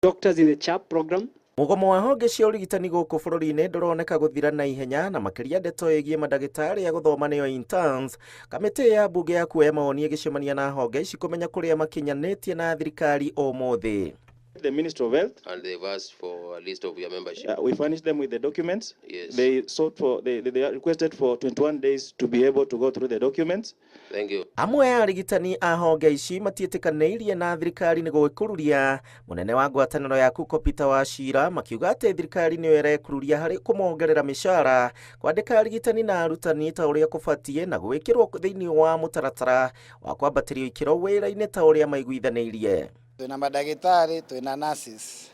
doctors in the CHAP program. Mugomo wa honge cia urigitani guku bururi-ini nduroneka guthira na ihenya na makiria ndeto igie madagitari ya guthoma niyo interns. Kamiti ya bunge ya kuoya maoni igicemania na honge ici kumenya kuria makinyanitie na thirikari umuthi. The Ministry of Health, and they've asked for a list of your membership. We furnished them with the documents. Yes. They requested for 21 days to be able to go through the documents. Thank you. Amwe ya arigitani a honge ici matietikanĩirie na thirikari nĩ gwĩkururia. Munene wa ngwatanĩro ya Kuko Peter Wachira makiuga atĩ thirikari nĩyo ĩrekururia harĩ kũmongerera mĩcara, kwandĩka arigitani na arutani ta ũrĩa kũbatie na gwĩkĩrwo thĩinĩ wa mũtaratara wa kwambatĩrio ikĩro wĩra-inĩ ta ũrĩa maiguithanĩirie. Twina madagitari, twina nurses.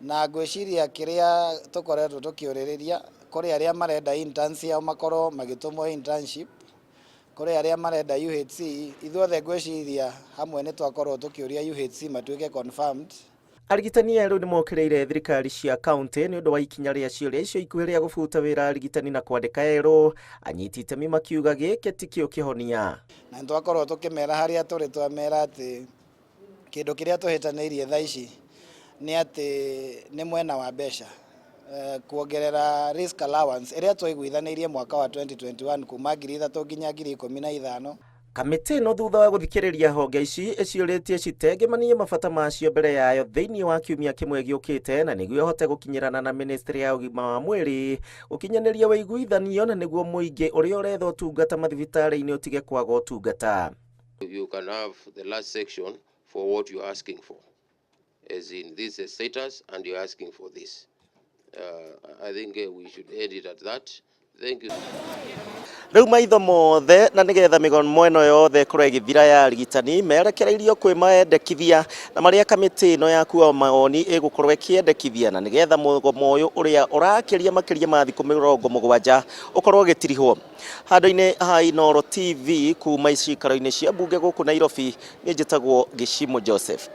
Na gwĩciria kĩrĩa tũkoretwo tũkĩũrĩrĩria kũrĩ arĩa marenda interns yao makorwo magĩtũmwo internship, kũrĩ arĩa marenda UHC, ithuothe gwĩciria hamwe nĩ twakorwo tũkĩũria UHC matuĩke confirmed. Arigitani erũ nĩ mokĩrĩire thirikari cia kaunti nĩ ũndũ wa ikinya rĩa ciũria icio ikuhĩ rĩa gũbuta wĩra arigitani na kwandĩka erũ. Anyiti itemi makiuga gĩkĩ ti kĩo kĩhonia. Na nĩ twakorwo tũkĩmera harĩa tũrĩ twamera atĩ kĩndũ kĩrĩa tũhĩtanĩirie thaa ici nĩ atĩ nĩ mwena wa mbeca, kuongerera risk allowance ĩrĩa twaiguithanĩirie mwaka wa 2021 kuma 3,000 nginya 15,000. Kamiti no thutha wa guthikĩrĩria honge ici ĩciũrĩtie citengemanie mabata macio mbere yayo thĩinĩ wa kiumia kĩmwe gĩũkĩte, na nĩguo ĩhote gũkinyĩrana na ministry ya ũgima wa mwĩrĩ gũkinyanĩria ũiguithanio na nĩguo mũingĩ ũrĩa ũretha ũtungata mathibitarĩ-inĩ ũtige kwaga ũtungata. You can have the last section for what you're asking for, as in this is status and you're asking for this. I think we should end it at that. Thank you. Rĩu maitho mothe na nĩgetha mĩgomo ĩno yothe ĩkorwo ĩgĩthira ya arigitani merekereirio kwĩmaendekithia na marĩa kamĩtĩ ĩno ya kuoya maoni ĩgũkorwo ĩkĩendekithia, na nĩgetha mũgomo ũyũ ũrĩa ũrakĩria makĩria ma thikũ 70 ũkorwo ũgĩtirihwo. Handũ-inĩ ha Inooro TV kuma icikaro-inĩ cia mbunge gũkũ Nairobi, niĩ njĩtagwo Gĩchimũ Joseph.